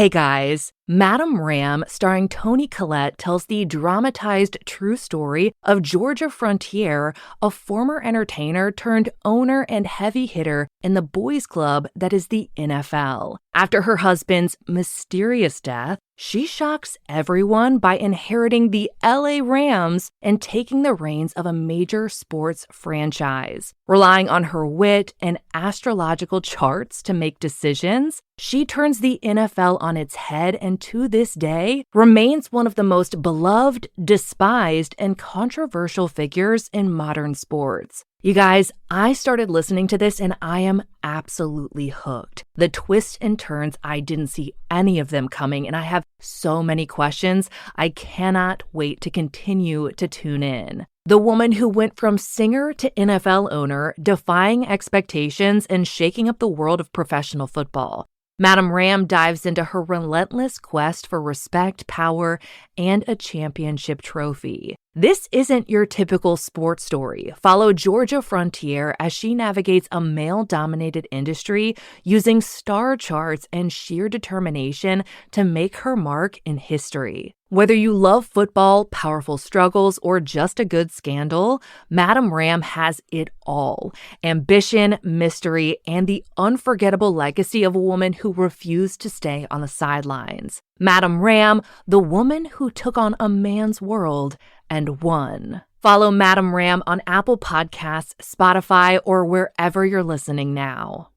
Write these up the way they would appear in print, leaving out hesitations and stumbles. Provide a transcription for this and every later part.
Hey guys, Madame Ram, starring Toni Collette, tells the dramatized true story of Georgia Frontier, a former entertainer turned owner and heavy hitter in the boys' club that is the NFL. After her husband's mysterious death, she shocks everyone by inheriting the LA Rams and taking the reins of a major sports franchise. Relying on her wit and astrological charts to make decisions, she turns the NFL on its head and to this day remains one of the most beloved, despised, and controversial figures in modern sports. You guys, I started listening to this and I am absolutely hooked. The twists and turns, I didn't see any of them coming, and I have so many questions. I cannot wait to continue to tune in. The woman who went from singer to NFL owner, defying expectations and shaking up the world of professional football. Madame Ram dives into her relentless quest for respect, power, and a championship trophy. This isn't your typical sports story. Follow Georgia Frontier as she navigates a male-dominated industry using star charts and sheer determination to make her mark in history. Whether you love football, powerful struggles, or just a good scandal, Madame Ram has it all. Ambition, mystery, and the unforgettable legacy of a woman who refused to stay on the sidelines. Madame Ram, the woman who took on a man's world and won. Follow Madame Ram on Apple Podcasts, Spotify, or wherever you're listening now.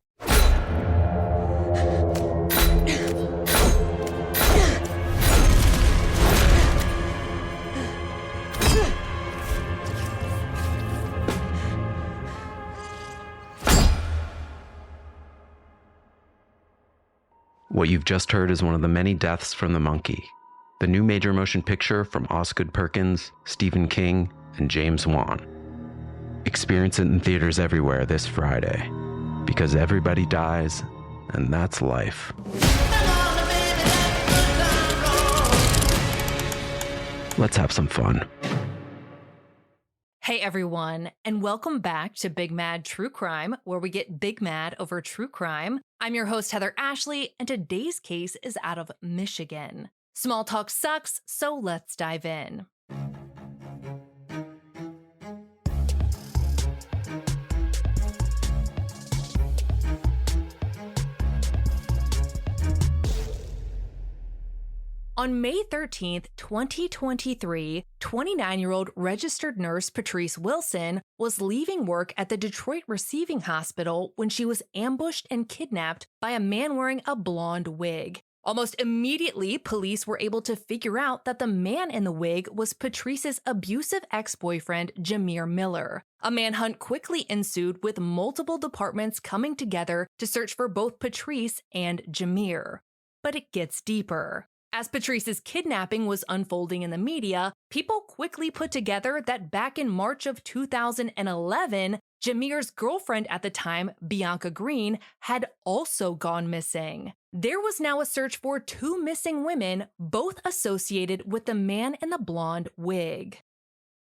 What you've just heard is one of the many deaths from the monkey, the new major motion picture from Osgood Perkins, Stephen King, and James Wan. Experience it in theaters everywhere this Friday, because everybody dies, and that's life. Let's have some fun. Hey everyone, and welcome back to Big Mad True Crime, where we get big mad over true crime. I'm your host, Heather Ashley, and today's case is out of Michigan. Small talk sucks, so let's dive in. On May 13th, 2023, 29-year-old registered nurse Patrice Wilson was leaving work at the Detroit Receiving Hospital when she was ambushed and kidnapped by a man wearing a blonde wig. Almost immediately, police were able to figure out that the man in the wig was Patrice's abusive ex-boyfriend, Jameer Miller. A manhunt quickly ensued, with multiple departments coming together to search for both Patrice and Jameer. But it gets deeper. As Patrice's kidnapping was unfolding in the media, people quickly put together that back in March of 2011, Jameer's girlfriend at the time, Bianca Green, had also gone missing. There was now a search for two missing women, both associated with the man in the blonde wig.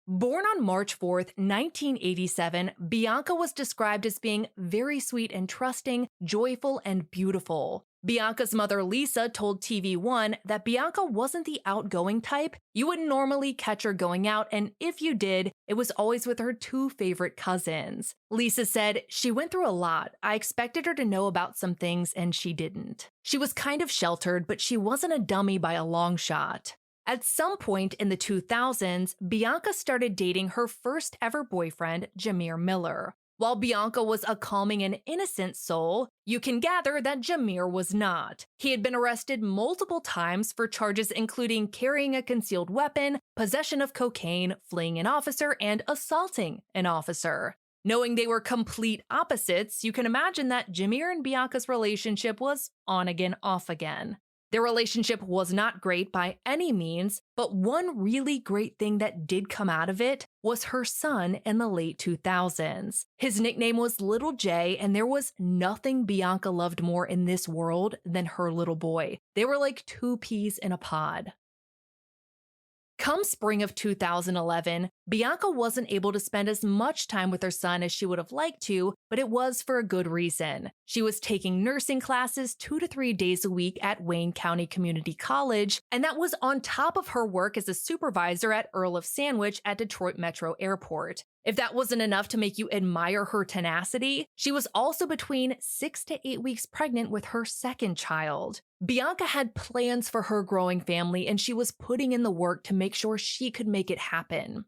Born on March 4th, 1987, Bianca was described as being very sweet and trusting, joyful, and beautiful. Bianca's mother, Lisa, told TV1 that Bianca wasn't the outgoing type. You wouldn't normally catch her going out, and if you did, it was always with her two favorite cousins. Lisa said, "She went through a lot. I expected her to know about some things, and she didn't. She was kind of sheltered, but she wasn't a dummy by a long shot." At some point in the 2000s, Bianca started dating her first ever boyfriend, Jameer Miller. While Bianca was a calming and innocent soul, you can gather that Jameer was not. He had been arrested multiple times for charges including carrying a concealed weapon, possession of cocaine, fleeing an officer, and assaulting an officer. Knowing they were complete opposites, you can imagine that Jameer and Bianca's relationship was on again, off again. Their relationship was not great by any means, but one really great thing that did come out of it was her son in the late 2000s. His nickname was Little J, and there was nothing Bianca loved more in this world than her little boy. They were like two peas in a pod. Come spring of 2011, Bianca wasn't able to spend as much time with her son as she would have liked to, but it was for a good reason. She was taking nursing classes 2 to 3 days a week at Wayne County Community College, and that was on top of her work as a supervisor at Earl of Sandwich at Detroit Metro Airport. If that wasn't enough to make you admire her tenacity, she was also between 6 to 8 weeks pregnant with her second child. Bianca had plans for her growing family, and she was putting in the work to make sure she could make it happen.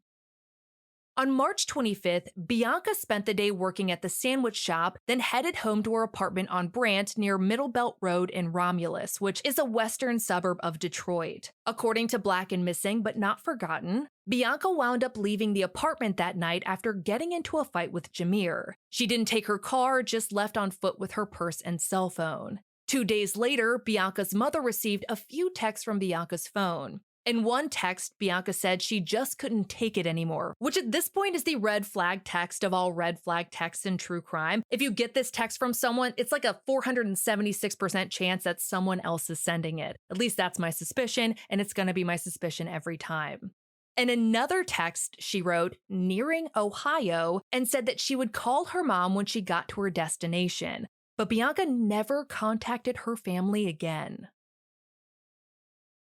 On March 25th, Bianca spent the day working at the sandwich shop, then headed home to her apartment on Brant near Middle Belt Road in Romulus, which is a western suburb of Detroit. According to Black and Missing But Not Forgotten, Bianca wound up leaving the apartment that night after getting into a fight with Jameer. She didn't take her car, just left on foot with her purse and cell phone. 2 days later, Bianca's mother received a few texts from Bianca's phone. In one text, Bianca said she just couldn't take it anymore, which at this point is the red flag text of all red flag texts in true crime. If you get this text from someone, it's like a 476% chance that someone else is sending it. At least that's my suspicion, and it's going to be my suspicion every time. In another text, she wrote, "Nearing Ohio," and said that she would call her mom when she got to her destination. But Bianca never contacted her family again.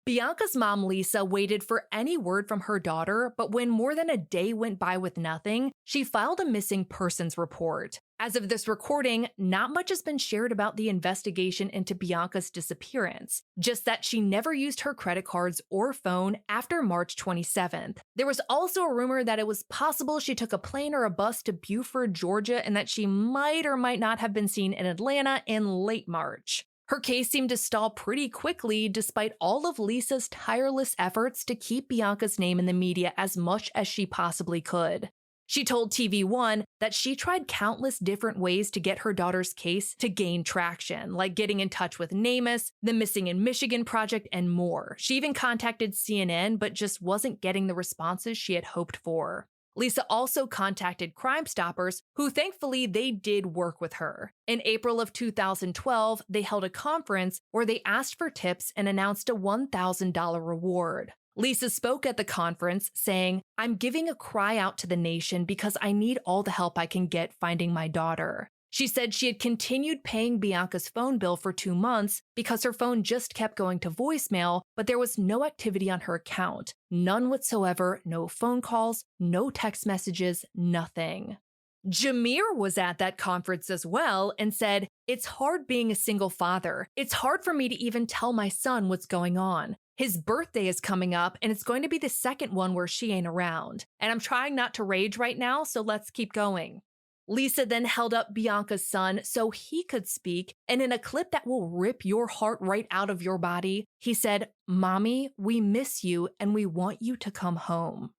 Bianca's mom, Lisa, waited for any word from her daughter, but when more than a day went by with nothing, she filed a missing persons report. As of this recording, not much has been shared about the investigation into Bianca's disappearance, just that she never used her credit cards or phone after March 27th. There was also a rumor that it was possible she took a plane or a bus to Beaufort, Georgia, and that she might or might not have been seen in Atlanta in late March. Her case seemed to stall pretty quickly despite all of Lisa's tireless efforts to keep Bianca's name in the media as much as she possibly could. She told TV1 that she tried countless different ways to get her daughter's case to gain traction, like getting in touch with NamUs, the Missing in Michigan Project, and more. She even contacted CNN, but just wasn't getting the responses she had hoped for. Lisa also contacted Crime Stoppers, who thankfully they did work with her. In April of 2012, they held a conference where they asked for tips and announced a $1,000 reward. Lisa spoke at the conference saying, "I'm giving a cry out to the nation because I need all the help I can get finding my daughter." She said she had continued paying Bianca's phone bill for 2 months because her phone just kept going to voicemail, but there was no activity on her account. None whatsoever, no phone calls, no text messages, nothing. Jameer was at that conference as well and said, "It's hard being a single father. It's hard for me to even tell my son what's going on. His birthday is coming up, and it's going to be the second one where she ain't around. And I'm trying not to rage right now, so let's keep going." Lisa then held up Bianca's son so he could speak, and in a clip that will rip your heart right out of your body, he said, "Mommy, we miss you and we want you to come home."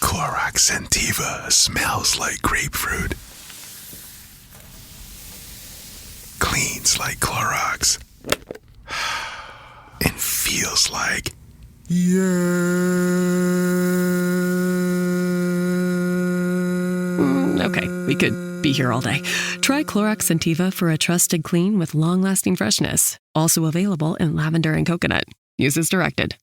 Clorox Sentiva smells like grapefruit. Cleans like Clorox. And feels like... yeah. Okay, we could be here all day. Try Clorox Sentiva for a trusted clean with long-lasting freshness. Also available in lavender and coconut. Use as directed.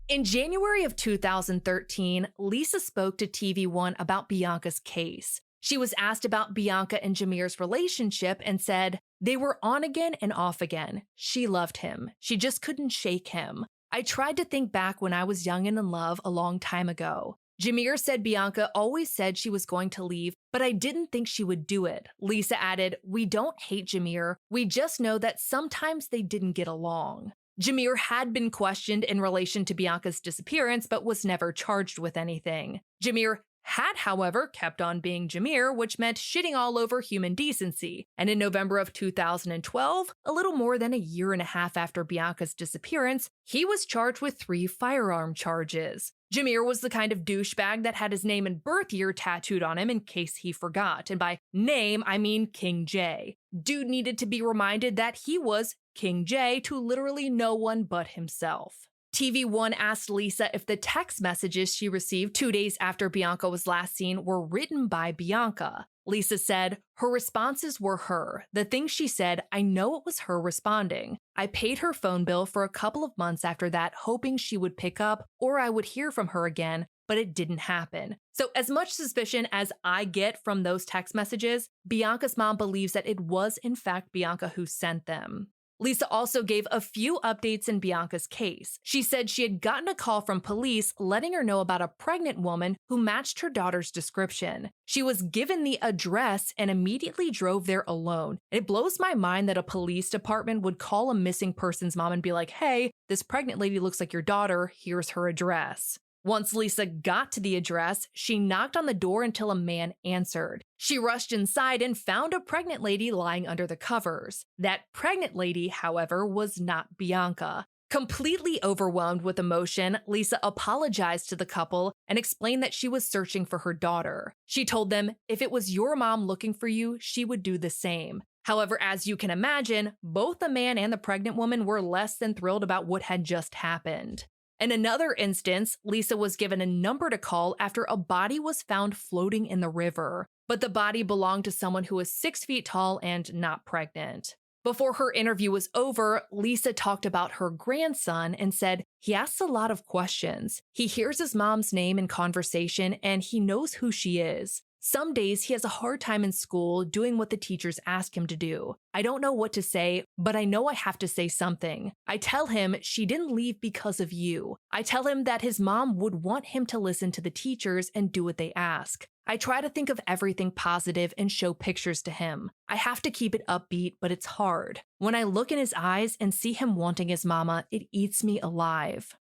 In January of 2013, Lisa spoke to TV1 about Bianca's case. She was asked about Bianca and Jameer's relationship and said, "They were on again and off again. She loved him. She just couldn't shake him. I tried to think back when I was young and in love a long time ago. Jameer said Bianca always said she was going to leave, but I didn't think she would do it." Lisa added, "We don't hate Jameer. We just know that sometimes they didn't get along." Jameer had been questioned in relation to Bianca's disappearance, but was never charged with anything. Jameer had, however, kept on being Jameer, which meant shitting all over human decency. And in November of 2012, a little more than a year and a half after Bianca's disappearance, he was charged with 3 firearm charges. Jameer was the kind of douchebag that had his name and birth year tattooed on him in case he forgot. And by name, I mean King J. Dude needed to be reminded that he was King J to literally no one but himself. TV1 asked Lisa if the text messages she received 2 days after Bianca was last seen were written by Bianca. Lisa said, her responses were her. The things she said, I know it was her responding. I paid her phone bill for a couple of months after that, hoping she would pick up or I would hear from her again, but it didn't happen. So as much suspicion as I get from those text messages, Bianca's mom believes that it was in fact Bianca who sent them. Lisa also gave a few updates in Bianca's case. She said she had gotten a call from police letting her know about a pregnant woman who matched her daughter's description. She was given the address and immediately drove there alone. It blows my mind that a police department would call a missing person's mom and be like, hey, this pregnant lady looks like your daughter, here's her address. Once Lisa got to the address, she knocked on the door until a man answered. She rushed inside and found a pregnant lady lying under the covers. That pregnant lady, however, was not Bianca. Completely overwhelmed with emotion, Lisa apologized to the couple and explained that she was searching for her daughter. She told them, if it was your mom looking for you, she would do the same. However, as you can imagine, both the man and the pregnant woman were less than thrilled about what had just happened. In another instance, Lisa was given a number to call after a body was found floating in the river, but the body belonged to someone who was 6 feet tall and not pregnant. Before her interview was over, Lisa talked about her grandson and said, he asks a lot of questions. He hears his mom's name in conversation and he knows who she is. Some days he has a hard time in school doing what the teachers ask him to do. I don't know what to say, but I know I have to say something. I tell him she didn't leave because of you. I tell him that his mom would want him to listen to the teachers and do what they ask. I try to think of everything positive and show pictures to him. I have to keep it upbeat, but it's hard. When I look in his eyes and see him wanting his mama, it eats me alive.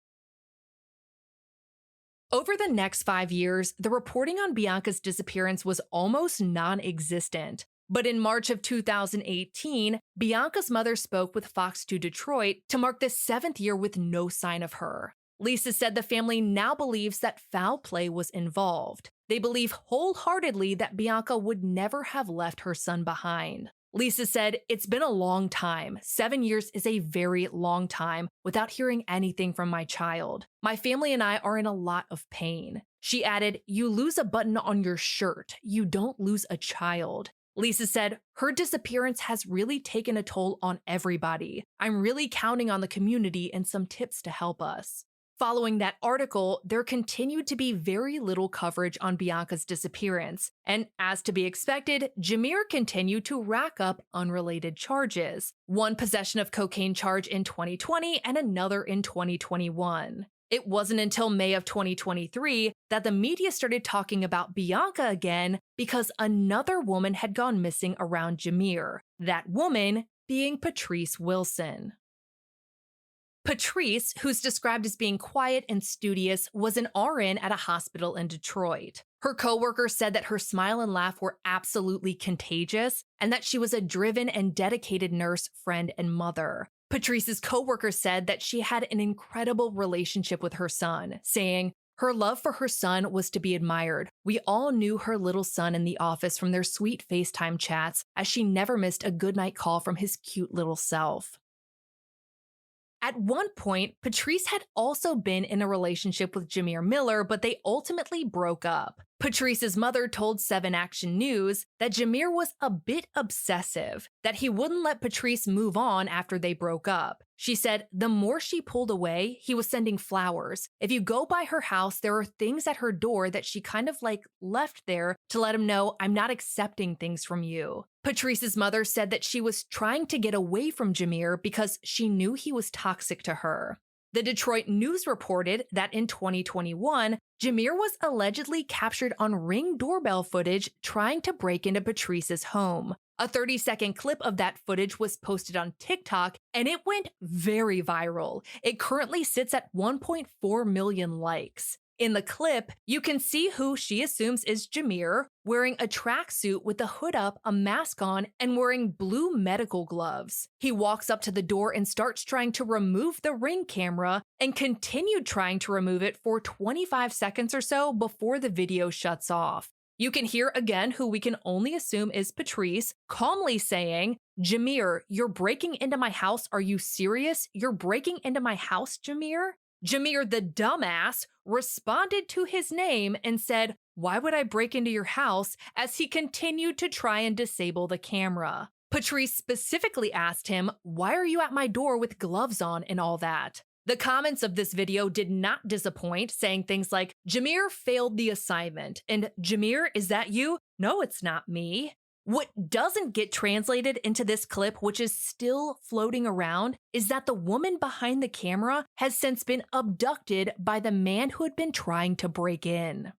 Over the next 5 years, the reporting on Bianca's disappearance was almost non-existent. But in March of 2018, Bianca's mother spoke with Fox 2 Detroit to mark the 7th year with no sign of her. Lisa said the family now believes that foul play was involved. They believe wholeheartedly that Bianca would never have left her son behind. Lisa said, it's been a long time. 7 years is a very long time without hearing anything from my child. My family and I are in a lot of pain. She added, you lose a button on your shirt. You don't lose a child. Lisa said, her disappearance has really taken a toll on everybody. I'm really counting on the community and some tips to help us. Following that article, there continued to be very little coverage on Bianca's disappearance, and as to be expected, Jameer continued to rack up unrelated charges, one possession of cocaine charge in 2020 and another in 2021. It wasn't until May of 2023 that the media started talking about Bianca again because another woman had gone missing around Jameer, that woman being Patrice Wilson. Patrice, who's described as being quiet and studious, was an RN at a hospital in Detroit. Her coworkers said that her smile and laugh were absolutely contagious and that she was a driven and dedicated nurse, friend, and mother. Patrice's coworkers said that she had an incredible relationship with her son, saying, her love for her son was to be admired. We all knew her little son in the office from their sweet FaceTime chats, as she never missed a goodnight call from his cute little self. At one point, Patrice had also been in a relationship with Jameer Miller, but they ultimately broke up. Patrice's mother told 7 Action News that Jameer was a bit obsessive, that he wouldn't let Patrice move on after they broke up. She said the more she pulled away, he was sending flowers. If you go by her house, there are things at her door that she kind of left there to let him know, I'm not accepting things from you. Patrice's mother said that she was trying to get away from Jameer because she knew he was toxic to her. The Detroit News reported that in 2021, Jameer was allegedly captured on Ring doorbell footage trying to break into Patrice's home. A 30-second clip of that footage was posted on TikTok, and it went very viral. It currently sits at 1.4 million likes. In the clip, you can see who she assumes is Jameer, wearing a tracksuit with the hood up, a mask on, and wearing blue medical gloves. He walks up to the door and starts trying to remove the Ring camera and continued trying to remove it for 25 seconds or so before the video shuts off. You can hear again who we can only assume is Patrice, calmly saying, "Jameer, you're breaking into my house. Are you serious? You're breaking into my house, Jameer?" Jameer, the dumbass, responded to his name and said, "Why would I break into your house?" as he continued to try and disable the camera. Patrice specifically asked him, "Why are you at my door with gloves on and all that?" The comments of this video did not disappoint, saying things like, "Jameer failed the assignment," and "Jameer, is that you? No, it's not me." What doesn't get translated into this clip, which is still floating around, is that the woman behind the camera has since been abducted by the man who had been trying to break in.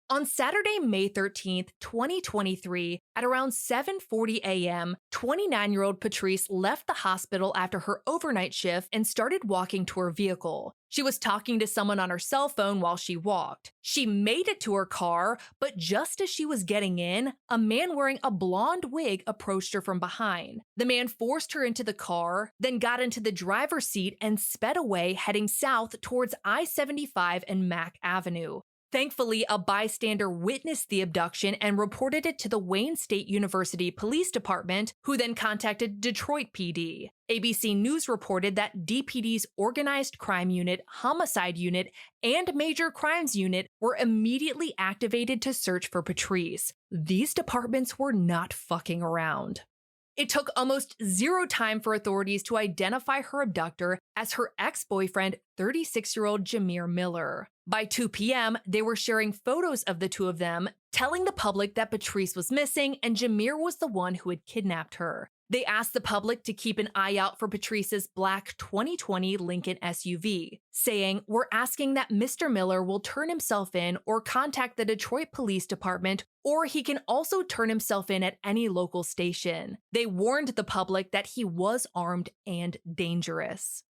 On Saturday, May 13th, 2023, at around 7:40 a.m., 29-year-old Patrice left the hospital after her overnight shift and started walking to her vehicle. She was talking to someone on her cell phone while she walked. She made it to her car, but just as she was getting in, a man wearing a blonde wig approached her from behind. The man forced her into the car, then got into the driver's seat and sped away, heading south towards I-75 and Mack Avenue. Thankfully, a bystander witnessed the abduction and reported it to the Wayne State University Police Department, who then contacted Detroit PD. ABC News reported that DPD's Organized Crime Unit, Homicide Unit, and Major Crimes Unit were immediately activated to search for Patrice. These departments were not fucking around. It took almost zero time for authorities to identify her abductor as her ex-boyfriend, 36-year-old Jameer Miller. By 2 p.m., they were sharing photos of the two of them, telling the public that Patrice was missing and Jameer was the one who had kidnapped her. They asked the public to keep an eye out for Patrice's black 2020 Lincoln SUV, saying, "We're asking that Mr. Miller will turn himself in or contact the Detroit Police Department, or he can also turn himself in at any local station." They warned the public that he was armed and dangerous.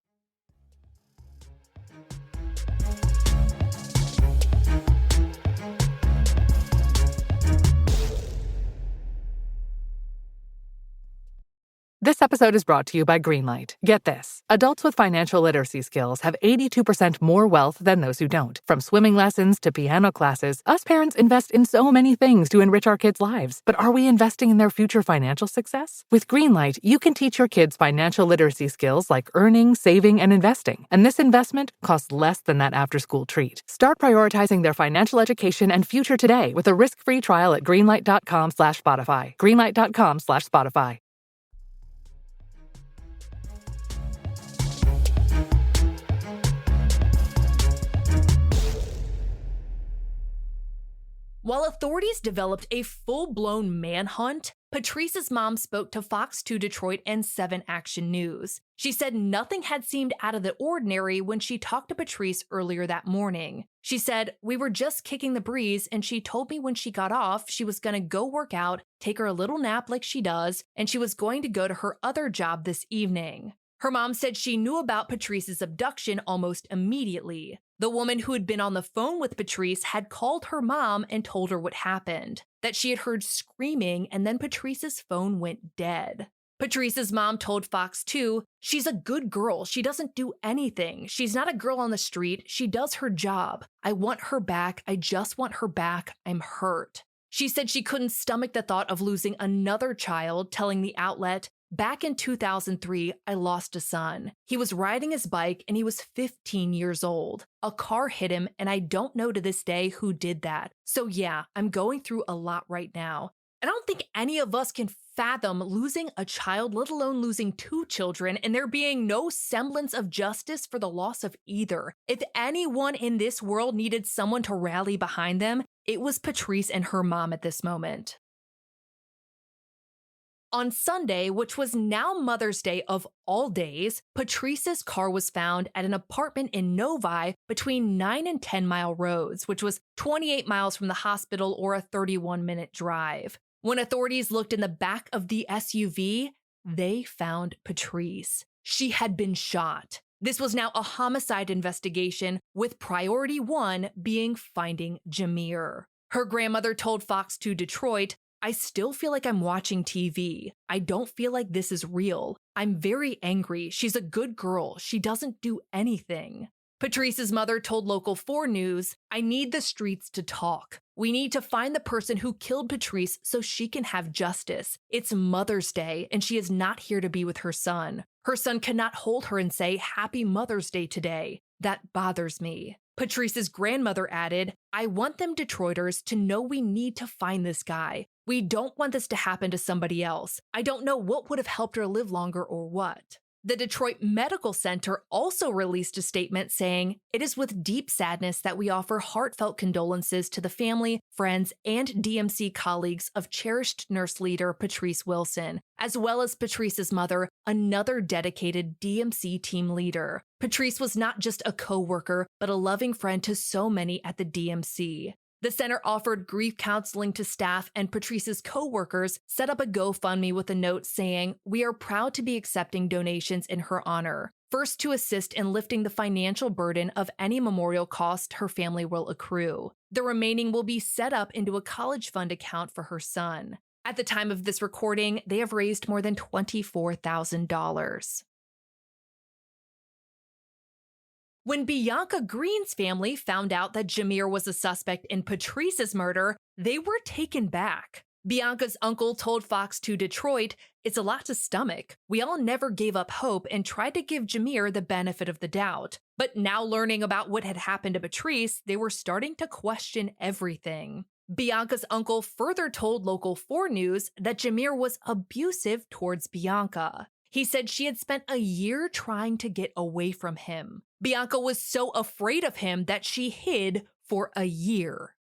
This episode is brought to you by Greenlight. Get this. Adults with financial literacy skills have 82% more wealth than those who don't. From swimming lessons to piano classes, us parents invest in so many things to enrich our kids' lives. But are we investing in their future financial success? With Greenlight, you can teach your kids financial literacy skills like earning, saving, and investing. And this investment costs less than that after-school treat. Start prioritizing their financial education and future today with a risk-free trial at greenlight.com/Spotify. Greenlight.com/Spotify. While authorities developed a full-blown manhunt, Patrice's mom spoke to Fox 2 Detroit and 7 Action News. She said nothing had seemed out of the ordinary when she talked to Patrice earlier that morning. She said, "We were just kicking the breeze and she told me when she got off she was going to go work out, take her a little nap like she does, and she was going to go to her other job this evening." Her mom said she knew about Patrice's abduction almost immediately. The woman who had been on the phone with Patrice had called her mom and told her what happened, that she had heard screaming and then Patrice's phone went dead. Patrice's mom told Fox 2, "She's a good girl. She doesn't do anything. She's not a girl on the street. She does her job. I want her back. I just want her back. I'm hurt." She said she couldn't stomach the thought of losing another child, telling the outlet, "Back in 2003, I lost a son. He was riding his bike and he was 15 years old. A car hit him and I don't know to this day who did that. So yeah, I'm going through a lot right now." I don't think any of us can fathom losing a child, let alone losing 2 children, and there being no semblance of justice for the loss of either. If anyone in this world needed someone to rally behind them, it was Patrice and her mom at this moment. On Sunday, which was now Mother's Day of all days, Patrice's car was found at an apartment in Novi between 9 and 10 Mile Roads, which was 28 miles from the hospital or a 31-minute drive. When authorities looked in the back of the SUV, they found Patrice. She had been shot. This was now a homicide investigation, with priority one being finding Jameer. Her grandmother told Fox 2 Detroit, "I still feel like I'm watching TV. I don't feel like this is real. I'm very angry. She's a good girl. She doesn't do anything." Patrice's mother told Local 4 News, "I need the streets to talk. We need to find the person who killed Patrice so she can have justice. It's Mother's Day, and she is not here to be with her son. Her son cannot hold her and say, 'Happy Mother's Day today.' That bothers me." Patrice's grandmother added, "I want them Detroiters to know we need to find this guy. We don't want this to happen to somebody else. I don't know what would have helped her live longer or what." The Detroit Medical Center also released a statement saying, "It is with deep sadness that we offer heartfelt condolences to the family, friends, and DMC colleagues of cherished nurse leader Patrice Wilson, as well as Patrice's mother, another dedicated DMC team leader. Patrice was not just a co-worker, but a loving friend to so many at the DMC." The center offered grief counseling to staff, and Patrice's co-workers set up a GoFundMe with a note saying, "We are proud to be accepting donations in her honor, first to assist in lifting the financial burden of any memorial cost her family will accrue. The remaining will be set up into a college fund account for her son." At the time of this recording, they have raised more than $24,000. When Bianca Green's family found out that Jameer was a suspect in Patrice's murder, they were taken back. Bianca's uncle told Fox 2 Detroit, "It's a lot to stomach. We all never gave up hope and tried to give Jameer the benefit of the doubt. But now learning about what had happened to Patrice, they were starting to question everything." Bianca's uncle further told Local 4 News that Jameer was abusive towards Bianca. He said she had spent a year trying to get away from him. Bianca was so afraid of him that she hid for a year.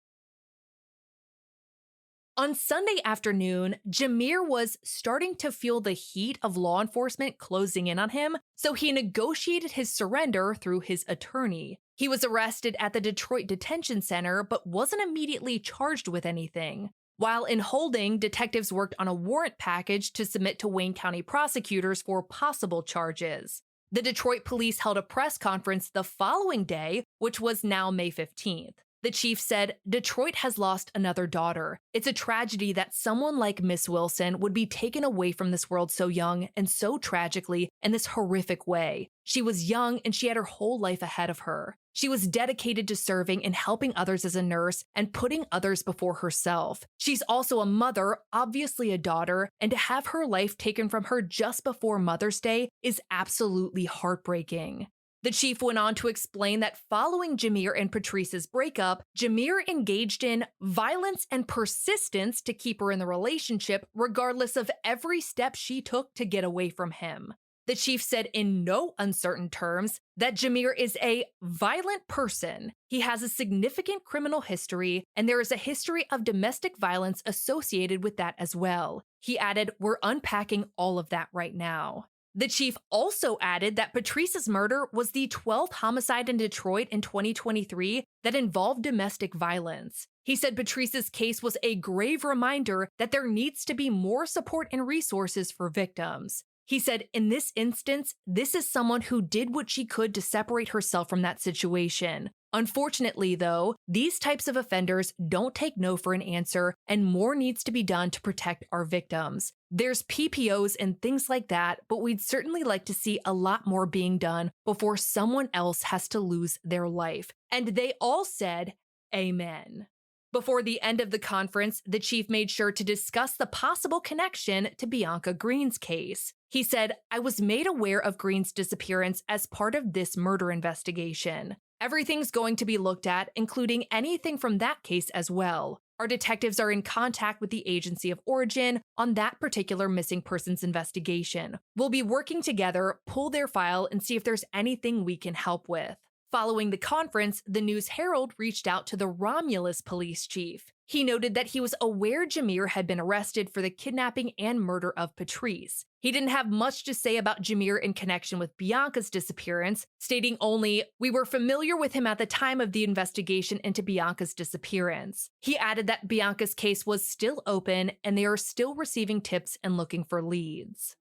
On Sunday afternoon, Jameer was starting to feel the heat of law enforcement closing in on him, so he negotiated his surrender through his attorney. He was arrested at the Detroit Detention Center, but wasn't immediately charged with anything. While in holding, detectives worked on a warrant package to submit to Wayne County prosecutors for possible charges. The Detroit police held a press conference the following day, which was now May 15th. The chief said, "Detroit has lost another daughter. It's a tragedy that someone like Miss Wilson would be taken away from this world so young and so tragically in this horrific way. She was young and she had her whole life ahead of her. She was dedicated to serving and helping others as a nurse and putting others before herself. She's also a mother, obviously a daughter, and to have her life taken from her just before Mother's Day is absolutely heartbreaking." The chief went on to explain that following Jameer and Patrice's breakup, Jameer engaged in violence and persistence to keep her in the relationship, regardless of every step she took to get away from him. The chief said in no uncertain terms that Jameer is a violent person. He has a significant criminal history, and there is a history of domestic violence associated with that as well. He added, "We're unpacking all of that right now." The chief also added that Patrice's murder was the 12th homicide in Detroit in 2023 that involved domestic violence. He said Patrice's case was a grave reminder that there needs to be more support and resources for victims. He said, "In this instance, this is someone who did what she could to separate herself from that situation. Unfortunately, though, these types of offenders don't take no for an answer, and more needs to be done to protect our victims. There's PPOs and things like that, but we'd certainly like to see a lot more being done before someone else has to lose their life." And they all said, "Amen." Before the end of the conference, the chief made sure to discuss the possible connection to Bianca Green's case. He said, "I was made aware of Green's disappearance as part of this murder investigation. Everything's going to be looked at, including anything from that case as well. Our detectives are in contact with the agency of origin on that particular missing persons investigation. We'll be working together, pull their file, and see if there's anything we can help with." Following the conference, the News Herald reached out to the Romulus police chief. He noted that he was aware Jameer had been arrested for the kidnapping and murder of Patrice. He didn't have much to say about Jameer in connection with Bianca's disappearance, stating only, "We were familiar with him at the time of the investigation into Bianca's disappearance." He added that Bianca's case was still open and they are still receiving tips and looking for leads.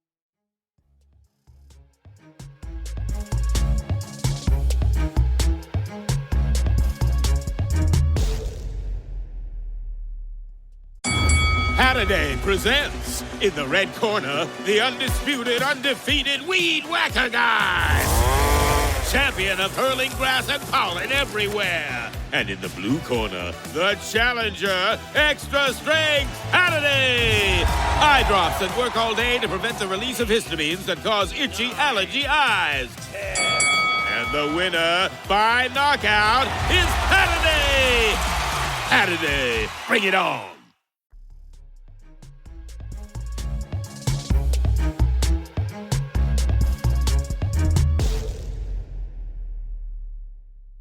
Saturday presents, in the red corner, the undisputed, undefeated Weed Whacker Guy. Champion of hurling grass and pollen everywhere. And in the blue corner, the challenger, extra strength Saturday. Eye drops that work all day to prevent the release of histamines that cause itchy allergy eyes. And the winner by knockout is Saturday. Saturday, bring it on.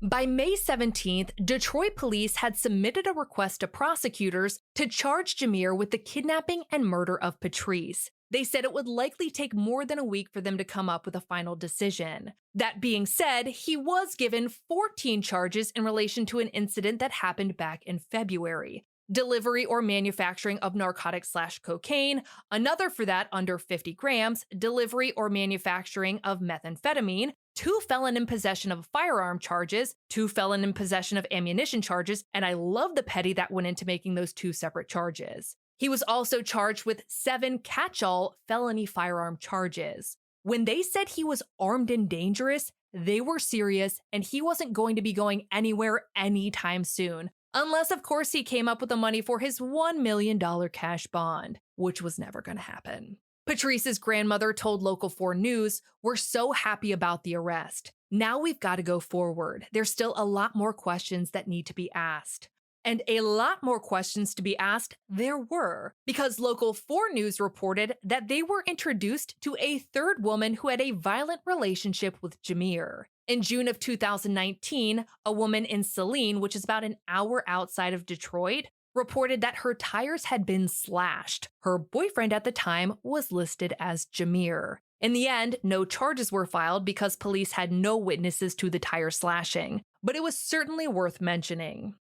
By May 17th, Detroit police had submitted a request to prosecutors to charge Jameer with the kidnapping and murder of Patrice. They said it would likely take more than a week for them to come up with a final decision. That being said, he was given 14 charges in relation to an incident that happened back in February. Delivery or manufacturing of narcotics/cocaine, another for that under 50 grams, delivery or manufacturing of methamphetamine, 2 felon in possession of firearm charges, 2 felon in possession of ammunition charges, and I love the petty that went into making those 2 separate charges. He was also charged with 7 catch-all felony firearm charges. When they said he was armed and dangerous, they were serious, and he wasn't going to be going anywhere anytime soon. Unless, of course, he came up with the money for his $1 million cash bond, which was never going to happen. Patrice's grandmother told Local 4 News, "We're so happy about the arrest. Now we've got to go forward. There's still a lot more questions that need to be asked." And a lot more questions to be asked there were, because Local 4 News reported that they were introduced to a third woman who had a violent relationship with Jameer. In June of 2019, a woman in Saline, which is about an hour outside of Detroit, reported that her tires had been slashed. Her boyfriend at the time was listed as Jameer. In the end, no charges were filed because police had no witnesses to the tire slashing, but it was certainly worth mentioning.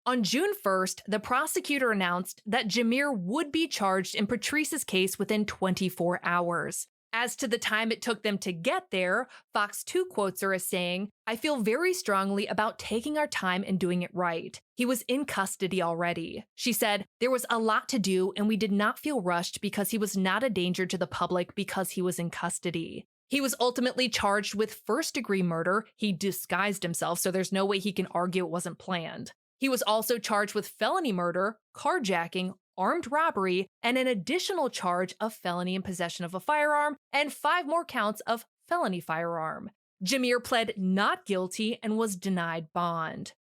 On June 1st, the prosecutor announced that Jameer would be charged in Patrice's case within 24 hours. As to the time it took them to get there, Fox 2 quotes her as saying, "I feel very strongly about taking our time and doing it right. He was in custody already." She said, "There was a lot to do and we did not feel rushed because he was not a danger to the public because he was in custody." He was ultimately charged with first-degree murder. He disguised himself, so there's no way he can argue it wasn't planned. He was also charged with felony murder, carjacking, armed robbery, and an additional charge of felony in possession of a firearm, and 5 more counts of felony firearm. Jameer pled not guilty and was denied bond.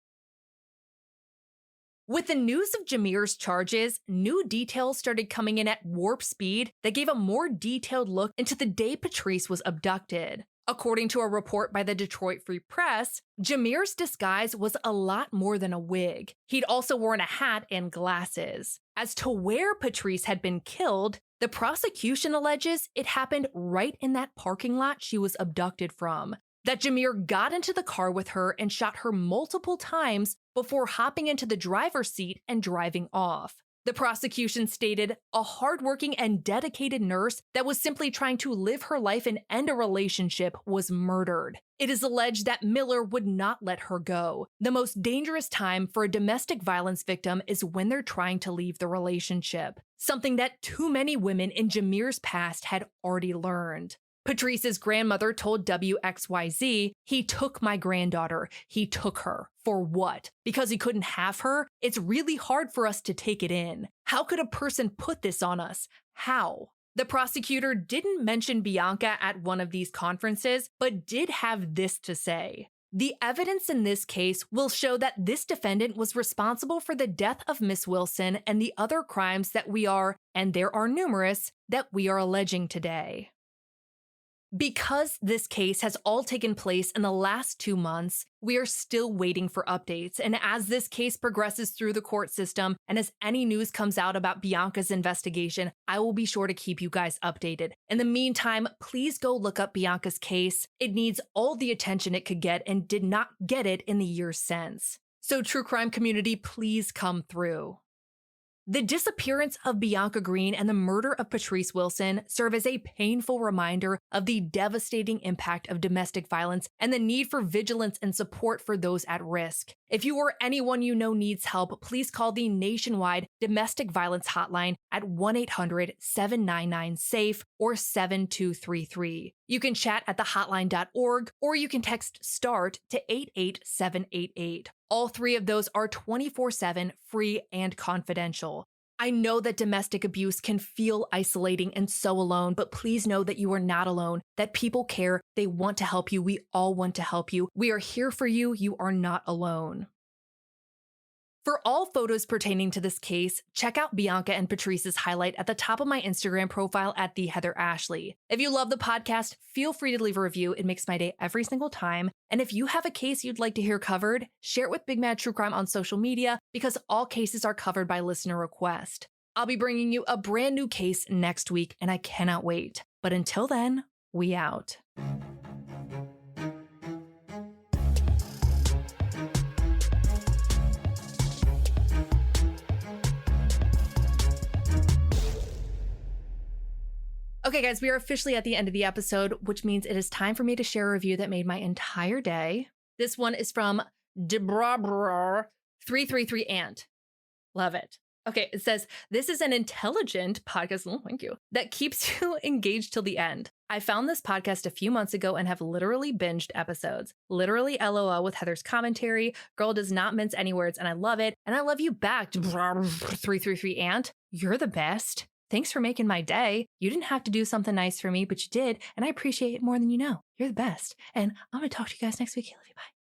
With the news of Jameer's charges, new details started coming in at warp speed that gave a more detailed look into the day Patrice was abducted. According to a report by the Detroit Free Press, Jameer's disguise was a lot more than a wig. He'd also worn a hat and glasses. As to where Patrice had been killed, the prosecution alleges it happened right in that parking lot she was abducted from. That Jameer got into the car with her and shot her multiple times before hopping into the driver's seat and driving off. The prosecution stated a hardworking and dedicated nurse that was simply trying to live her life and end a relationship was murdered. It is alleged that Miller would not let her go. The most dangerous time for a domestic violence victim is when they're trying to leave the relationship, something that too many women in Jameer's past had already learned. Patrice's grandmother told WXYZ, "He took my granddaughter. He took her. For what? Because he couldn't have her? It's really hard for us to take it in. How could a person put this on us? How?" The prosecutor didn't mention Bianca at one of these conferences, but did have this to say. "The evidence in this case will show that this defendant was responsible for the death of Miss Wilson and the other crimes that we are, and there are numerous, that we are alleging today." Because this case has all taken place in the last 2 months, we are still waiting for updates. And as this case progresses through the court system, and as any news comes out about Bianca's investigation, I will be sure to keep you guys updated. In the meantime, please go look up Bianca's case. It needs all the attention it could get and did not get it in the years since. So true crime community, please come through. The disappearance of Bianca Green and the murder of Patrice Wilson serve as a painful reminder of the devastating impact of domestic violence and the need for vigilance and support for those at risk. If you or anyone you know needs help, please call the nationwide domestic violence hotline at 1-800-799-SAFE or 7233. You can chat at thehotline.org or you can text START to 88788. All three of those are 24/7, free and confidential. I know that domestic abuse can feel isolating and so alone, but please know that you are not alone, that people care, they want to help you, we all want to help you. We are here for you, you are not alone. For all photos pertaining to this case, check out Bianca and Patrice's highlight at the top of my Instagram profile at @TheHeatherAshley. If you love the podcast, feel free to leave a review. It makes my day every single time. And if you have a case you'd like to hear covered, share it with Big Mad True Crime on social media because all cases are covered by listener request. I'll be bringing you a brand new case next week, and I cannot wait. But until then, we out. Okay, guys, we are officially at the end of the episode, which means it is time for me to share a review that made my entire day. This one is from Debrabrar333ant. Love it. Okay, it says, this is an intelligent podcast, thank you, that keeps you engaged till the end. I found this podcast a few months ago and have literally binged episodes. Literally LOL with Heather's commentary. Girl does not mince any words, and I love it. And I love you back, Debrabrar333ant. You're the best. Thanks for making my day. You didn't have to do something nice for me, but you did, and I appreciate it more than you know. You're the best. And I'm going to talk to you guys next week. I love you. Bye.